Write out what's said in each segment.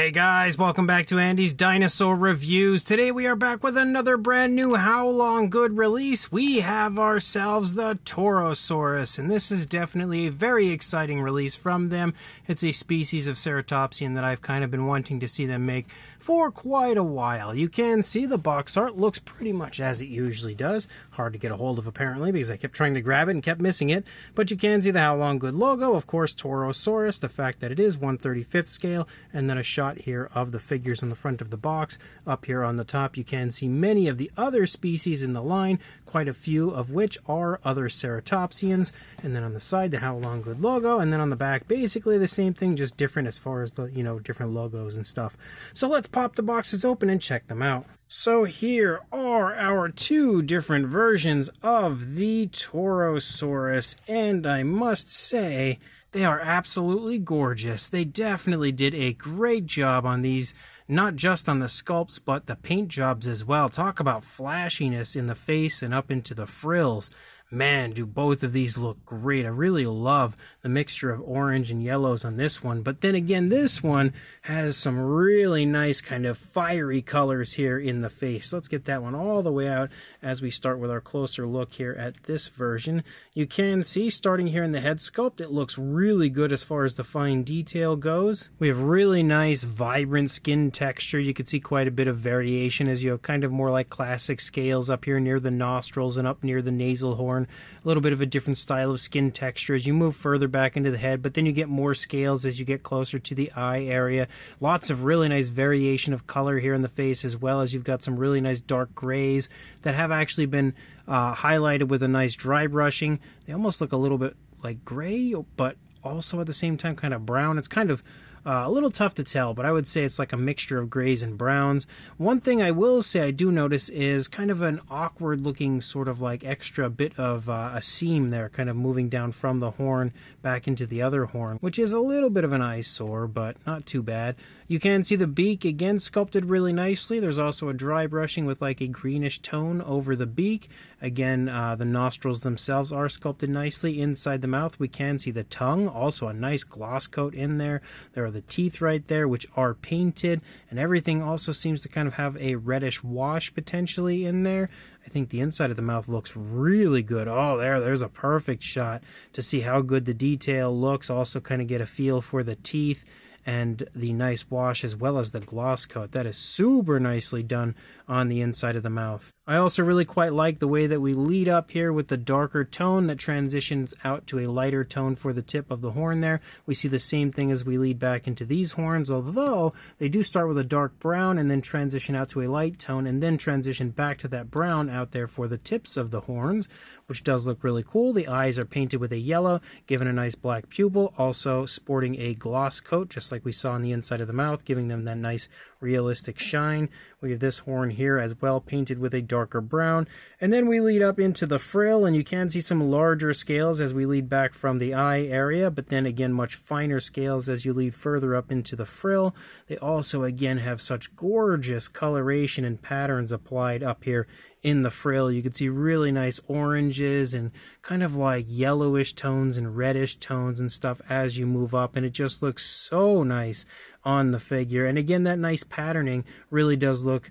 Hey guys, welcome back to Andy's Dinosaur Reviews. Today we are back with another brand new Haolonggood release. We have ourselves the Torosaurus, and this is definitely a very exciting release from them. It's a species of ceratopsian that I've kind of been wanting to see them make for quite a while. You can see the box art looks pretty much as it usually does. Hard to get a hold of apparently because I kept trying to grab it and kept missing it. But you can see the Haolonggood logo, of course Torosaurus, the fact that it is 1/35th scale, and then a shot here of the figures on the front of the box. Up here on the top you can see many of the other species in the line, quite a few of which are other ceratopsians. And then on the side the Haolonggood logo, and then on the back basically the same thing, just different as far as the different logos and stuff. So let's pop the boxes open and check them out. So here are our two different versions of the Torosaurus, and I must say they are absolutely gorgeous. They definitely did a great job on these, not just on the sculpts, but the paint jobs as well. Talk about flashiness in the face and up into the frills. Man, do both of these look great. I really love the mixture of orange and yellows on this one. But then again, this one has some really nice kind of fiery colors here in the face. Let's get that one all the way out as we start with our closer look here at this version. You can see, starting here in the head sculpt, it looks really good as far as the fine detail goes. We have really nice, vibrant skin texture. You can see quite a bit of variation as you have kind of more like classic scales up here near the nostrils and up near the nasal horn. A little bit of a different style of skin texture as you move further back into the head, but then you get more scales as you get closer to the eye area. Lots of really nice variation of color here in the face, as well as you've got some really nice dark grays that have actually been highlighted with a nice dry brushing. They almost look a little bit like gray, but also at the same time kind of brown. It's kind of a little tough to tell, but I would say it's like a mixture of grays and browns. One thing I will say I do notice is kind of an awkward looking sort of like extra bit of a seam there, kind of moving down from the horn back into the other horn, which is a little bit of an eyesore, but not too bad. You can see the beak again sculpted really nicely. There's also a dry brushing with like a greenish tone over the beak. Again, the nostrils themselves are sculpted nicely. Inside the mouth we can see the tongue, also a nice gloss coat in there. There are the teeth right there, which are painted, and everything also seems to kind of have a reddish wash potentially in there. I think the inside of the mouth looks really good. Oh, there's a perfect shot to see how good the detail looks. Also kind of get a feel for the teeth and the nice wash as well as the gloss coat. That is super nicely done on the inside of the mouth. I also really quite like the way that we lead up here with the darker tone that transitions out to a lighter tone for the tip of the horn there. We see the same thing as we lead back into these horns, although they do start with a dark brown and then transition out to a light tone and then transition back to that brown out there for the tips of the horns, which does look really cool. The eyes are painted with a yellow, given a nice black pupil, also sporting a gloss coat, just like we saw on the inside of the mouth, giving them that nice realistic shine. We have this horn here as well, painted with a darker brown, and then we lead up into the frill, and you can see some larger scales as we lead back from the eye area, but then again much finer scales as you lead further up into the frill. They also again have such gorgeous coloration and patterns applied up here in the frill. You can see really nice oranges and kind of like yellowish tones and reddish tones and stuff as you move up, and it just looks so nice on the figure. And again, that nice patterning really does look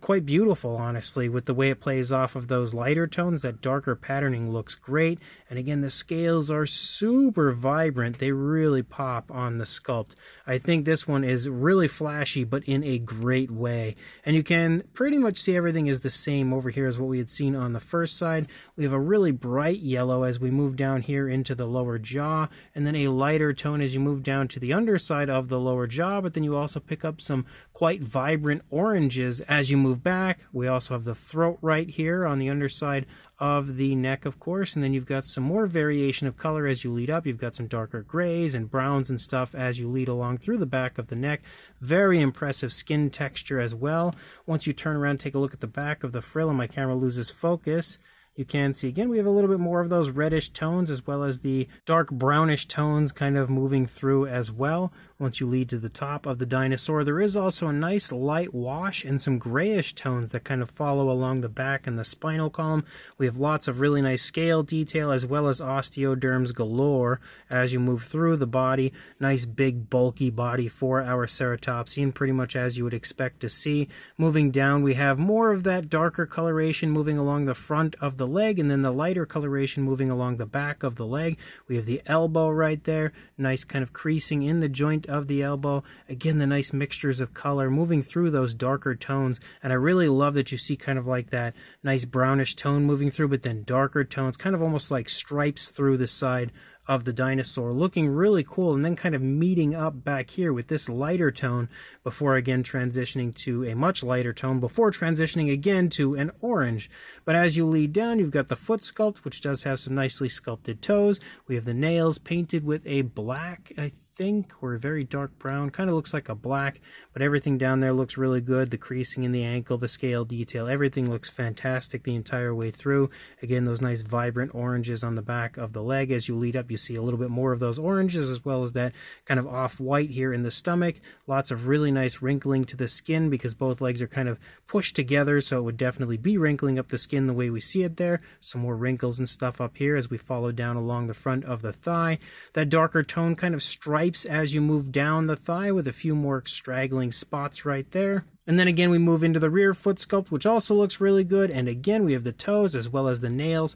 quite beautiful, honestly, with the way it plays off of those lighter tones. That darker patterning looks great, and again the scales are super vibrant. They really pop on the sculpt. I think this one is really flashy, but in a great way, and you can pretty much see everything is the same over here as what we had seen on the first side. We have a really bright yellow as we move down here into the lower jaw, and then a lighter tone as you move down to the underside of the lower jaw, but then you also pick up some quite vibrant oranges as you move back. We also have the throat right here on the underside of the neck, of course, and then you've got some more variation of color as you lead up. You've got some darker grays and browns and stuff as you lead along through the back of the neck. Very impressive skin texture as well. Once you turn around, take a look at the back of the frill, and my camera loses focus. You can see, again, we have a little bit more of those reddish tones as well as the dark brownish tones kind of moving through as well. Once you lead to the top of the dinosaur, there is also a nice light wash and some grayish tones that kind of follow along the back and the spinal column. We have lots of really nice scale detail as well as osteoderms galore as you move through the body. Nice big bulky body for our ceratopsian, pretty much as you would expect to see. Moving down, we have more of that darker coloration moving along the front of the leg, and then the lighter coloration moving along the back of the leg. We have the elbow right there, nice kind of creasing in the joint of the elbow. Again, the nice mixtures of color moving through those darker tones, and I really love that you see kind of like that nice brownish tone moving through, but then darker tones, kind of almost like stripes through the side of the dinosaur, looking really cool, and then kind of meeting up back here with this lighter tone before again transitioning to a much lighter tone before transitioning again to an orange. But as you lead down, you've got the foot sculpt, which does have some nicely sculpted toes. We have the nails painted with a black, I think, or a very dark brown, kind of looks like a black, but everything down there looks really good. The creasing in the ankle, the scale detail, everything looks fantastic the entire way through. Again, those nice vibrant oranges on the back of the leg. As you lead up, you see a little bit more of those oranges as well as that kind of off-white here in the stomach. Lots of really nice wrinkling to the skin because both legs are kind of pushed together, so it would definitely be wrinkling up the skin the way we see it there. Some more wrinkles and stuff up here as we follow down along the front of the thigh. That darker tone kind of stripes as you move down the thigh with a few more straggling spots right there. And then again, we move into the rear foot sculpt, which also looks really good. And again, we have the toes as well as the nails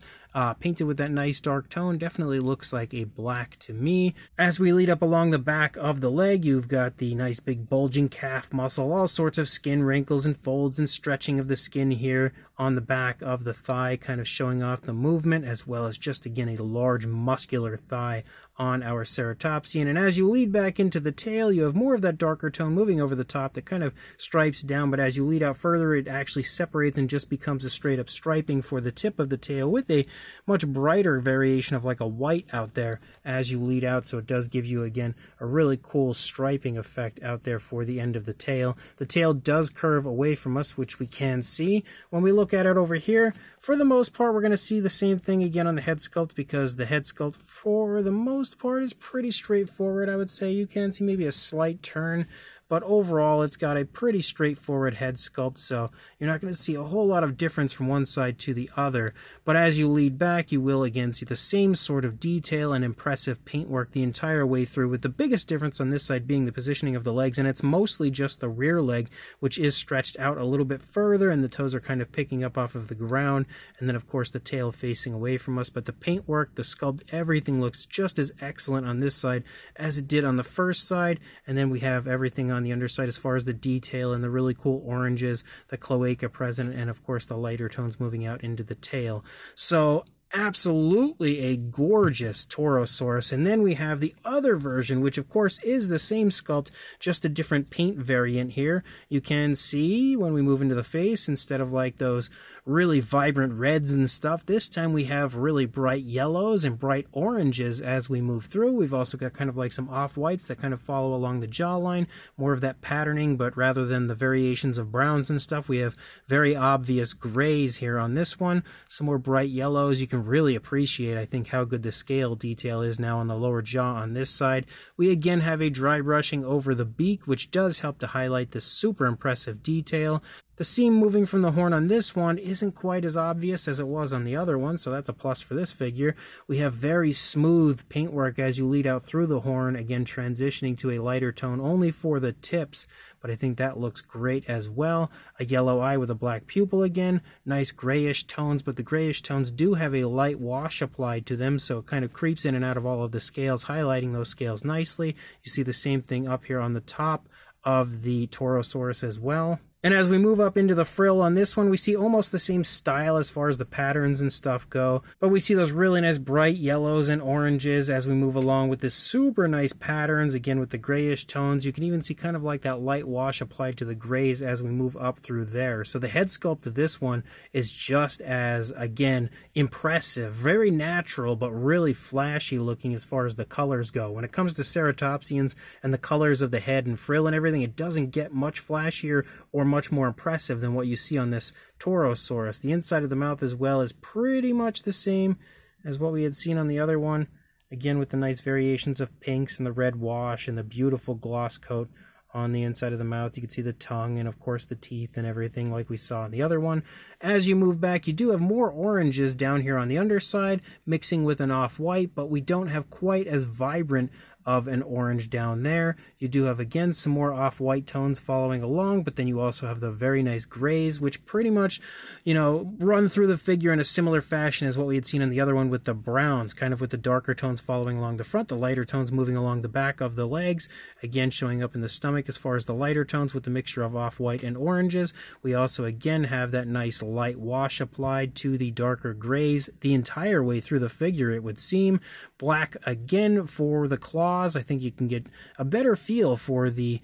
painted with that nice dark tone. Definitely looks like a black to me. As we lead up along the back of the leg, you've got the nice big bulging calf muscle, all sorts of skin wrinkles and folds and stretching of the skin here on the back of the thigh, kind of showing off the movement, as well as just, again, a large muscular thigh on our ceratopsian. And as you lead back into the tail, you have more of that darker tone moving over the top that kind of stripes down, but as you lead out further, it actually separates and just becomes a straight up striping for the tip of the tail with a much brighter variation of like a white out there as you lead out. So it does give you, again, a really cool striping effect out there for the end of the tail. The tail does curve away from us, which we can see. When we look at it over here, for the most part, we're going to see the same thing again on the head sculpt, because the head sculpt for the most part is pretty straightforward. I would say you can see maybe a slight turn, but overall it's got a pretty straightforward head sculpt, so you're not going to see a whole lot of difference from one side to the other. But as you lead back, you will again see the same sort of detail and impressive paintwork the entire way through, with the biggest difference on this side being the positioning of the legs, and it's mostly just the rear leg, which is stretched out a little bit further, and the toes are kind of picking up off of the ground, and then of course the tail facing away from us. But the paintwork, the sculpt, everything looks just as excellent on this side as it did on the first side. And then we have everything on the underside as far as the detail and the really cool oranges, the cloaca present, and of course the lighter tones moving out into the tail. So absolutely a gorgeous Torosaurus. And then we have the other version, which of course is the same sculpt, just a different paint variant here. You can see when we move into the face, instead of like those really vibrant reds and stuff, this time we have really bright yellows and bright oranges as we move through. We've also got kind of like some off-whites that kind of follow along the jawline, more of that patterning, but rather than the variations of browns and stuff, we have very obvious grays here on this one. Some more bright yellows. You can really appreciate, I think, how good the scale detail is now on the lower jaw on this side. We again have a dry brushing over the beak, which does help to highlight this super impressive detail. The seam moving from the horn on this one isn't quite as obvious as it was on the other one, so that's a plus for this figure. We have very smooth paintwork as you lead out through the horn, again transitioning to a lighter tone only for the tips, but I think that looks great as well. A yellow eye with a black pupil again, nice grayish tones, but the grayish tones do have a light wash applied to them, so it kind of creeps in and out of all of the scales, highlighting those scales nicely. You see the same thing up here on the top of the Torosaurus as well. And as we move up into the frill on this one, we see almost the same style as far as the patterns and stuff go, but we see those really nice bright yellows and oranges as we move along with this super nice patterns, again with the grayish tones. You can even see kind of like that light wash applied to the grays as we move up through there. So the head sculpt of this one is just as, again, impressive, very natural, but really flashy looking as far as the colors go. When it comes to ceratopsians and the colors of the head and frill and everything, it doesn't get much flashier or much more impressive than what you see on this Torosaurus. The inside of the mouth as well is pretty much the same as what we had seen on the other one. Again, with the nice variations of pinks and the red wash and the beautiful gloss coat on the inside of the mouth. You can see the tongue and, of course, the teeth and everything like we saw on the other one. As you move back, you do have more oranges down here on the underside, mixing with an off-white, but we don't have quite as vibrant of an orange down there. You do have, again, some more off-white tones following along, but then you also have the very nice grays, which pretty much, run through the figure in a similar fashion as what we had seen in the other one with the browns, kind of with the darker tones following along the front, the lighter tones moving along the back of the legs, again showing up in the stomach as far as the lighter tones with the mixture of off-white and oranges. We also, again, have that nice light wash applied to the darker grays the entire way through the figure, it would seem. Black, again, for the claws. I think you can get a better feel for the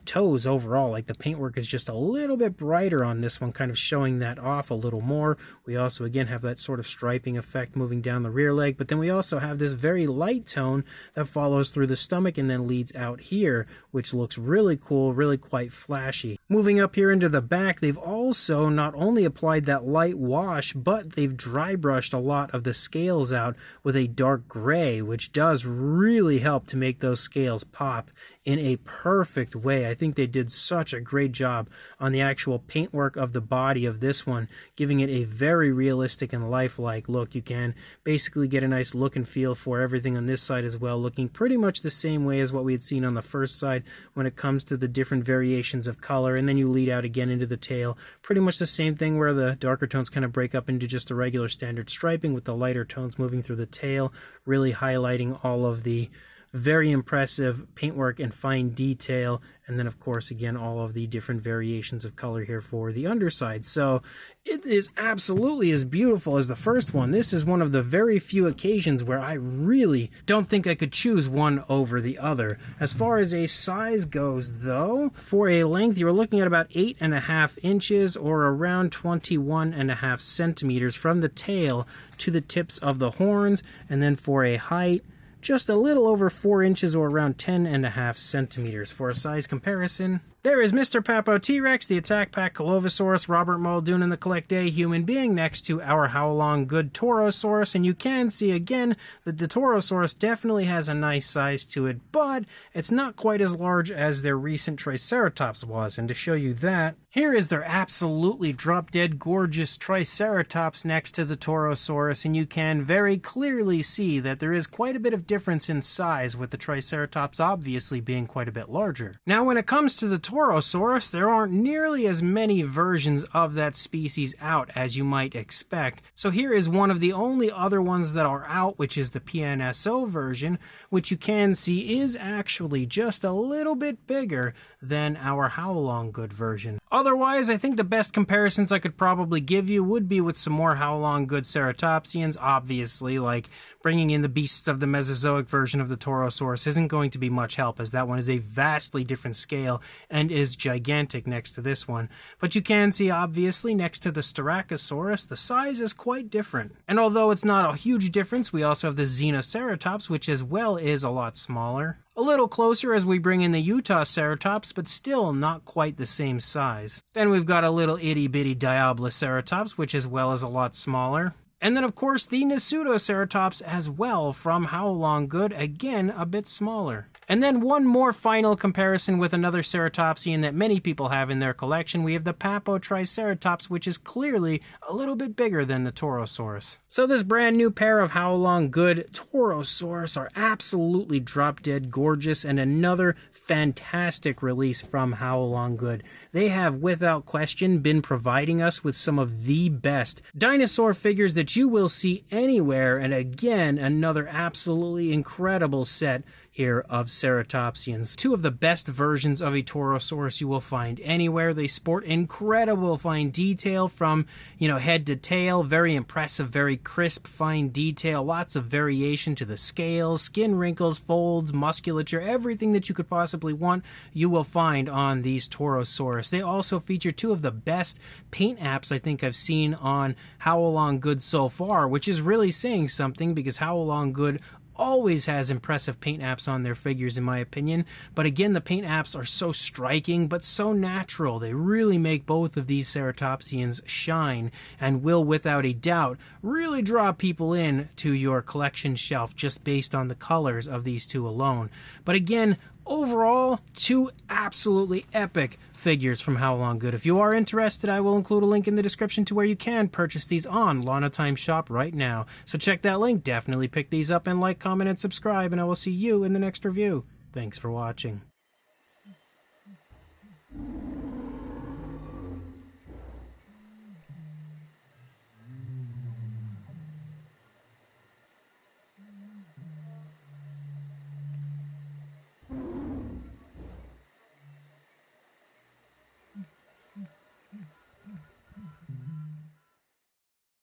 toes overall. Like the paintwork is just a little bit brighter on this one, kind of showing that off a little more. We also, again, have that sort of striping effect moving down the rear leg, but then we also have this very light tone that follows through the stomach and then leads out here, which looks really cool, really quite flashy. Moving up here into the back, they've also not only applied that light wash, but they've dry brushed a lot of the scales out with a dark gray, which does really help to make those scales pop in a perfect way. I think they did such a great job on the actual paintwork of the body of this one, giving it a very realistic and lifelike look. You can basically get a nice look and feel for everything on this side as well, looking pretty much the same way as what we had seen on the first side when it comes to the different variations of color. And then you lead out again into the tail, pretty much the same thing where the darker tones kind of break up into just a regular standard striping with the lighter tones moving through the tail, really highlighting all of the very impressive paintwork and fine detail, and then of course again all of the different variations of color here for the underside. So it is absolutely as beautiful as the first one. This is one of the very few occasions where I really don't think I could choose one over the other. As far as a size goes though, for a length you're looking at about 8.5 inches or around 21.5 centimeters from the tail to the tips of the horns, and then for a height just a little over 4 inches or around 10.5 centimeters. For a size comparison, there is Mr. Papo T-Rex, the Attack Pack Colovosaurus, Robert Muldoon, and the Collect Day Human Being next to our Haolonggood Torosaurus, and you can see again that the Torosaurus definitely has a nice size to it, but it's not quite as large as their recent Triceratops was. And to show you that, here is their absolutely drop-dead gorgeous Triceratops next to the Torosaurus, and you can very clearly see that there is quite a bit of difference in size, with the Triceratops obviously being quite a bit larger. Now when it comes to the Torosaurus, there aren't nearly as many versions of that species out as you might expect. So here is one of the only other ones that are out, which is the PNSO version, which you can see is actually just a little bit bigger than our Haolonggood version. Otherwise, I think the best comparisons I could probably give you would be with some more Haolonggood ceratopsians. Obviously, like bringing in the beasts of the Mesozoic version of the Torosaurus isn't going to be much help, as that one is a vastly different scale and is gigantic next to this one. But you can see, obviously, next to the Styracosaurus, the size is quite different. And although it's not a huge difference, we also have the Xenoceratops, which as well is a lot smaller. A little closer as we bring in the Utah Ceratops, but still not quite the same size. Then we've got a little itty-bitty Diabloceratops, which as well is a lot smaller. And then, of course, the Nasutoceratops as well from Haolonggood, again, a bit smaller. And then one more final comparison with another ceratopsian that many people have in their collection. We have the Papotriceratops, which is clearly a little bit bigger than the Torosaurus. So this brand new pair of Haolonggood Torosaurus are absolutely drop-dead gorgeous, and another fantastic release from Haolonggood. They have, without question, been providing us with some of the best dinosaur figures that you will see anywhere, and again, another absolutely incredible set here of ceratopsians. Two of the best versions of a Torosaurus you will find anywhere. They sport incredible fine detail from, head to tail. Very impressive, very crisp, fine detail. Lots of variation to the scales, skin wrinkles, folds, musculature, everything that you could possibly want you will find on these Torosaurus. They also feature two of the best paint apps I think I've seen on Haolonggood so far, which is really saying something, because Haolonggood always has impressive paint apps on their figures in my opinion, but again, the paint apps are so striking but so natural. They really make both of these ceratopsians shine and will without a doubt really draw people in to your collection shelf just based on the colors of these two alone. But again, overall, two absolutely epic figures from Haolonggood. If you are interested, I will include a link in the description to where you can purchase these on Lana Time Shop right now. So check that link, definitely pick these up, and like, comment, and subscribe, and I will see you in the next review. Thanks for watching.